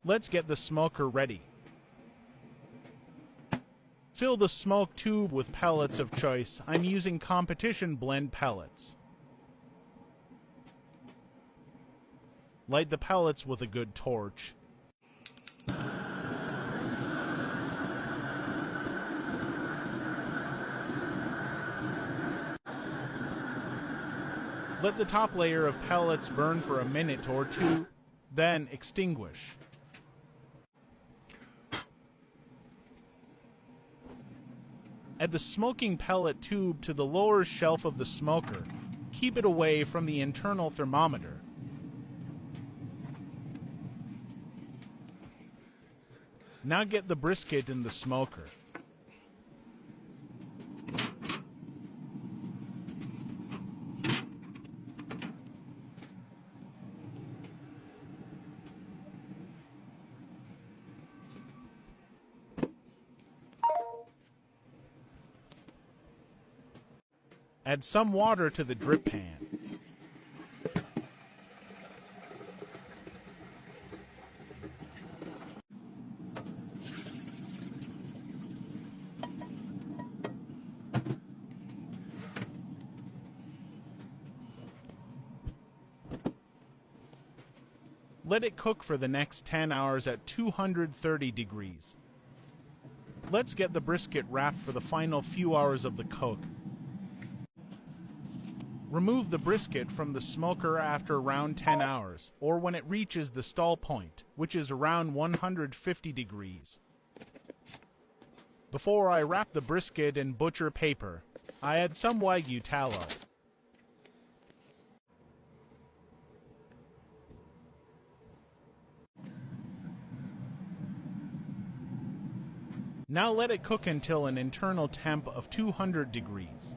Let's get the smoker ready. Fill the smoke tube with pellets of choice. I'm using competition blend pellets. Light the pellets with a good torch. Let the top layer of pellets burn for a minute or two, then extinguish. Add the smoking pellet tube to the lower shelf of the smoker. Keep it away from the internal thermometer. Now get the brisket in the smoker. Add some water to the drip pan. Let it cook for the next 10 hours at 230 degrees. Let's get the brisket wrapped for the final few hours of the cook. Remove the brisket from the smoker after around 10 hours, or when it reaches the stall point, which is around 150 degrees. Before I wrap the brisket in butcher paper, I add some Wagyu tallow. Now let it cook until an internal temp of 200 degrees.